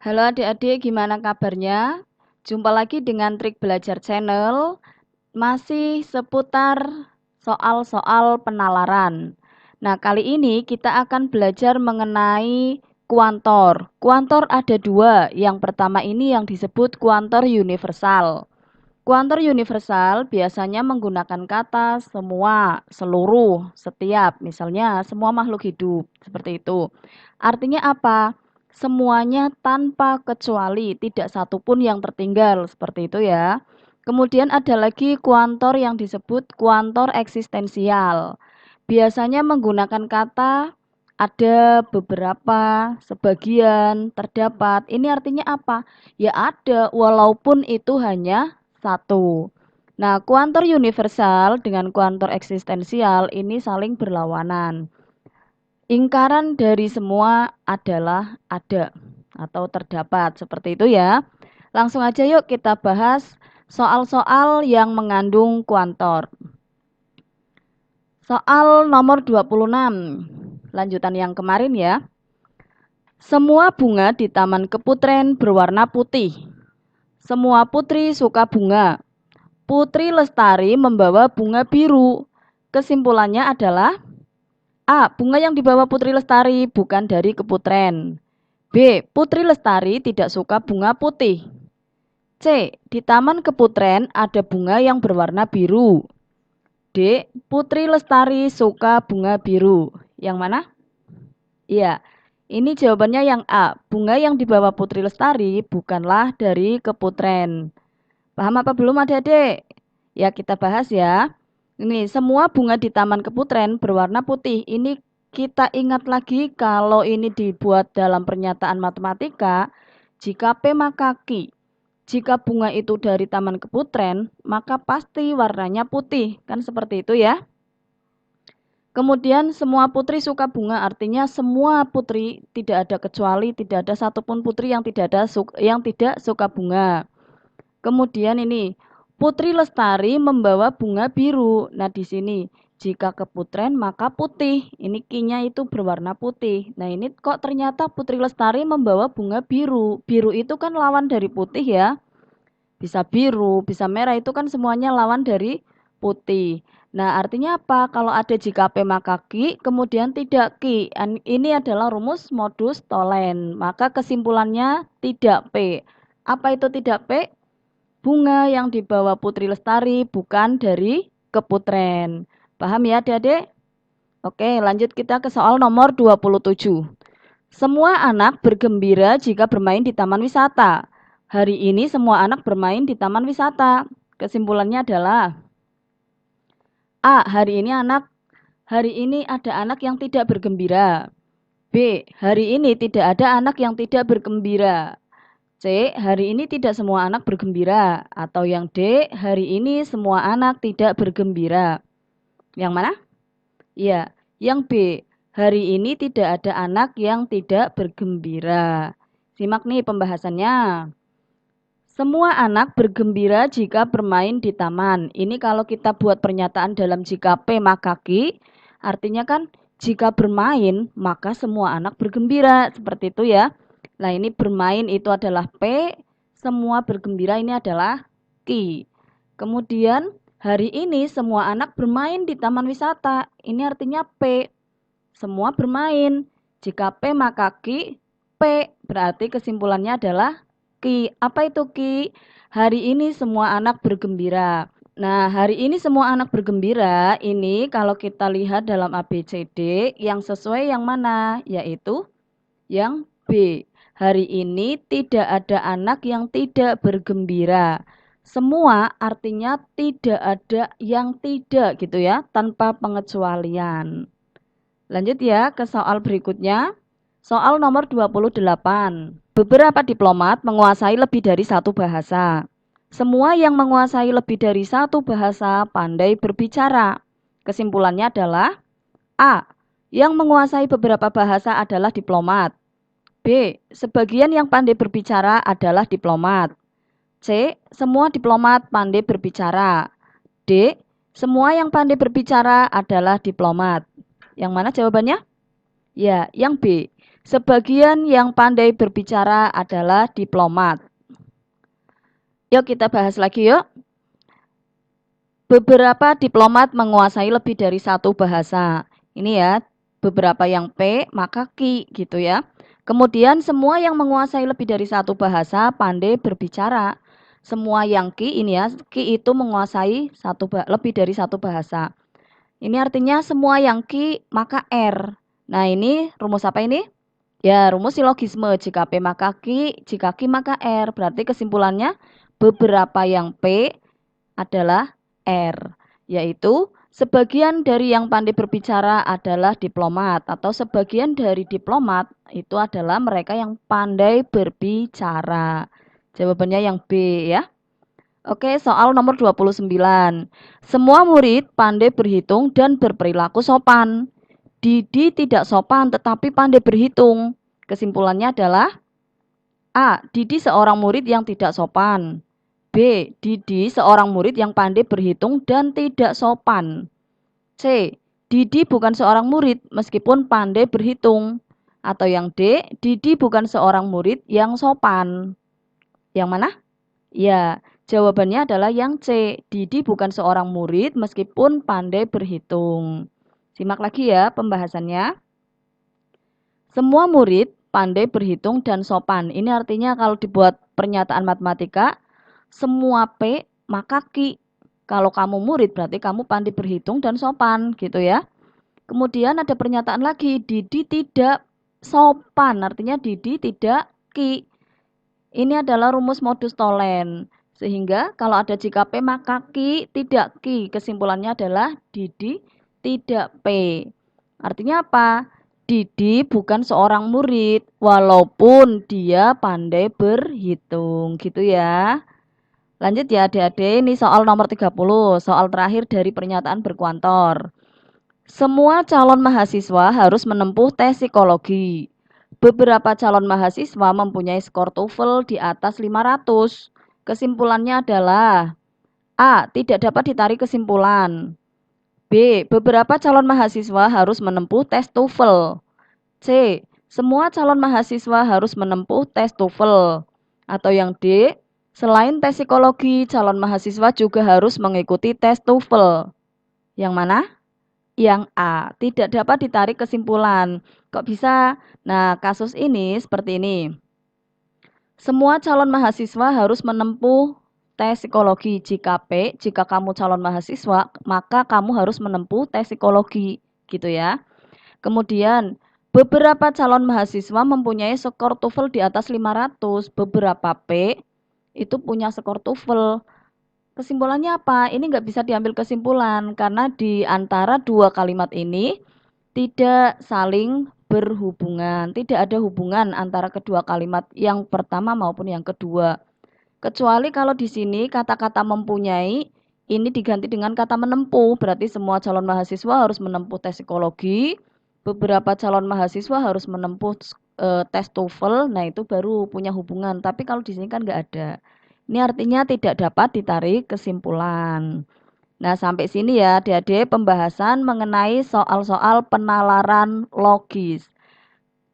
Halo adik-adik, gimana kabarnya? Jumpa lagi dengan Trik Belajar Channel, masih seputar soal-soal penalaran. Nah, kali ini kita akan belajar mengenai kuantor. Kuantor ada dua, yang pertama ini yang disebut kuantor universal. Kuantor universal biasanya menggunakan kata semua, seluruh, setiap, misalnya semua makhluk hidup, seperti itu. Artinya apa? Semuanya tanpa kecuali, tidak satupun yang tertinggal, seperti itu ya. Kemudian ada lagi kuantor yang disebut kuantor eksistensial. Biasanya menggunakan kata ada, beberapa, sebagian, terdapat. Ini artinya apa? Ya ada, walaupun itu hanya satu. Nah, kuantor universal dengan kuantor eksistensial ini saling berlawanan. Ingkaran dari semua adalah ada atau terdapat, seperti itu ya. Langsung aja yuk kita bahas soal-soal yang mengandung kuantor. Soal nomor 26, lanjutan yang kemarin ya. Semua bunga di Taman Keputren berwarna putih. Semua putri suka bunga. Putri Lestari membawa bunga biru. Kesimpulannya adalah A. Bunga yang dibawa Putri Lestari bukan dari Keputren. B. Putri Lestari tidak suka bunga putih. C. Di Taman Keputren ada bunga yang berwarna biru. D. Putri Lestari suka bunga biru. Yang mana? Iya, ini jawabannya yang A. Bunga yang dibawa Putri Lestari bukanlah dari Keputren. Paham apa belum adik-adik? Ya, kita bahas ya. Ini semua bunga di Taman Keputren berwarna putih. Ini kita ingat lagi kalau ini dibuat dalam pernyataan matematika, jika P maka Q. Jika bunga itu dari Taman Keputren, maka pasti warnanya putih. Kan seperti itu ya. Kemudian semua putri suka bunga, artinya semua putri tidak ada kecuali, tidak ada satupun putri yang tidak suka bunga. Kemudian ini Putri Lestari membawa bunga biru. Nah, di sini jika Keputren maka putih. Ini kinya itu berwarna putih. Nah, ini kok ternyata Putri Lestari membawa bunga biru. Biru itu kan lawan dari putih ya. Bisa biru, bisa merah, itu kan semuanya lawan dari putih. Nah, artinya apa? Kalau ada jika P maka Q, kemudian tidak Q. Ini adalah rumus modus tollens. Maka kesimpulannya tidak P. Apa itu tidak P? Bunga yang dibawa Putri Lestari bukan dari Keputren. Paham ya adik-adik? Oke, lanjut kita ke soal nomor 27. Semua anak bergembira jika bermain di taman wisata. Hari ini semua anak bermain di taman wisata. Kesimpulannya adalah A. Hari ini ada anak yang tidak bergembira. B. Hari ini tidak ada anak yang tidak bergembira. C. Hari ini tidak semua anak bergembira. Atau yang D. Hari ini semua anak tidak bergembira. Yang mana? Ya, yang B. Hari ini tidak ada anak yang tidak bergembira. Simak nih pembahasannya. Semua anak bergembira jika bermain di taman. Ini kalau kita buat pernyataan dalam jika P maka Q, artinya kan jika bermain maka semua anak bergembira. Seperti itu ya. Nah, ini bermain itu adalah P, semua bergembira ini adalah Q. Kemudian hari ini semua anak bermain di taman wisata. Ini artinya P. Semua bermain. Jika P maka Q, P. Berarti kesimpulannya adalah Q. Apa itu Q? Hari ini semua anak bergembira. Nah, hari ini semua anak bergembira. Ini kalau kita lihat dalam ABCD, yang sesuai yang mana? Yaitu yang B. Hari ini tidak ada anak yang tidak bergembira. Semua artinya tidak ada yang tidak gitu ya, tanpa pengecualian. Lanjut ya ke soal berikutnya. Soal nomor 28. Beberapa diplomat menguasai lebih dari satu bahasa. Semua yang menguasai lebih dari satu bahasa pandai berbicara. Kesimpulannya adalah A. Yang menguasai beberapa bahasa adalah diplomat. B. Sebagian yang pandai berbicara adalah diplomat. C. Semua diplomat pandai berbicara. D. Semua yang pandai berbicara adalah diplomat. Yang mana jawabannya? Ya, yang B. Sebagian yang pandai berbicara adalah diplomat. Yuk kita bahas lagi yuk. Beberapa diplomat menguasai lebih dari satu bahasa. Ini ya, beberapa yang P, maka Ki gitu ya. Kemudian semua yang menguasai lebih dari satu bahasa pandai berbicara. Semua yang Ki ini ya, Ki itu menguasai lebih dari satu bahasa. Ini artinya semua yang Ki maka R. Nah ini rumus apa ini? Ya rumus silogisme, jika P maka Ki, jika Ki maka R. Berarti kesimpulannya beberapa yang P adalah R, yaitu sebagian dari yang pandai berbicara adalah diplomat, atau sebagian dari diplomat itu adalah mereka yang pandai berbicara. Jawabannya yang B ya. Oke, soal nomor 29. Semua murid pandai berhitung dan berperilaku sopan. Didi tidak sopan tetapi pandai berhitung. Kesimpulannya adalah A. Didi seorang murid yang tidak sopan. B. Didi seorang murid yang pandai berhitung dan tidak sopan. C. Didi bukan seorang murid meskipun pandai berhitung. Atau yang D. Didi bukan seorang murid yang sopan. Yang mana? Ya, jawabannya adalah yang C. Didi bukan seorang murid meskipun pandai berhitung. Simak lagi ya pembahasannya. Semua murid pandai berhitung dan sopan. Ini artinya kalau dibuat pernyataan matematika, semua P maka Ki. Kalau kamu murid berarti kamu pandai berhitung dan sopan gitu ya. Kemudian ada pernyataan lagi, Didi tidak sopan. Artinya Didi tidak Ki. Ini adalah rumus modus tolen. Sehingga kalau ada jika P maka Ki tidak Ki. Kesimpulannya adalah Didi tidak P. Artinya apa? Didi bukan seorang murid walaupun dia pandai berhitung gitu ya. Lanjut ya adik-adik, ini soal nomor 30, soal terakhir dari pernyataan berkuantor. Semua calon mahasiswa harus menempuh tes psikologi. Beberapa calon mahasiswa mempunyai skor TOEFL di atas 500. Kesimpulannya adalah A. Tidak dapat ditarik kesimpulan. B. Beberapa calon mahasiswa harus menempuh tes TOEFL. C. Semua calon mahasiswa harus menempuh tes TOEFL. Atau yang D. Selain tes psikologi, calon mahasiswa juga harus mengikuti tes TOEFL. Yang mana? Yang A, tidak dapat ditarik kesimpulan. Kok bisa? Nah, kasus ini seperti ini. Semua calon mahasiswa harus menempuh tes psikologi. Jika P, jika kamu calon mahasiswa, maka kamu harus menempuh tes psikologi, gitu ya. Kemudian, beberapa calon mahasiswa mempunyai skor TOEFL di atas 500, beberapa P itu punya skor TOEFL. Kesimpulannya apa? Ini nggak bisa diambil kesimpulan karena di antara dua kalimat ini tidak saling berhubungan. Tidak ada hubungan antara kedua kalimat yang pertama maupun yang kedua. Kecuali kalau di sini kata-kata mempunyai ini diganti dengan kata menempuh. Berarti semua calon mahasiswa harus menempuh tes psikologi. Beberapa calon mahasiswa harus menempuh tes TOEFL. Nah itu baru punya hubungan. Tapi kalau di sini kan nggak ada. Ini artinya tidak dapat ditarik kesimpulan. Nah, sampai sini ya adik-adik pembahasan mengenai soal-soal penalaran logis.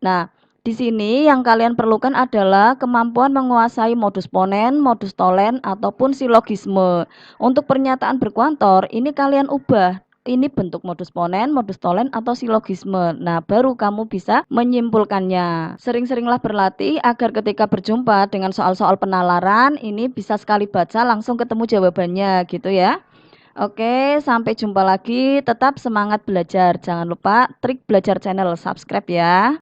Nah, di sini yang kalian perlukan adalah kemampuan menguasai modus ponen, modus tolen, ataupun silogisme. Untuk pernyataan berkuantor, ini kalian ubah. Ini bentuk modus ponen, modus tolen, atau silogisme. Nah, baru kamu bisa menyimpulkannya. Sering-seringlah berlatih agar ketika berjumpa dengan soal-soal penalaran, ini bisa sekali baca langsung ketemu jawabannya gitu ya. Oke, sampai jumpa lagi. Tetap semangat belajar. Jangan lupa trik belajar channel subscribe ya.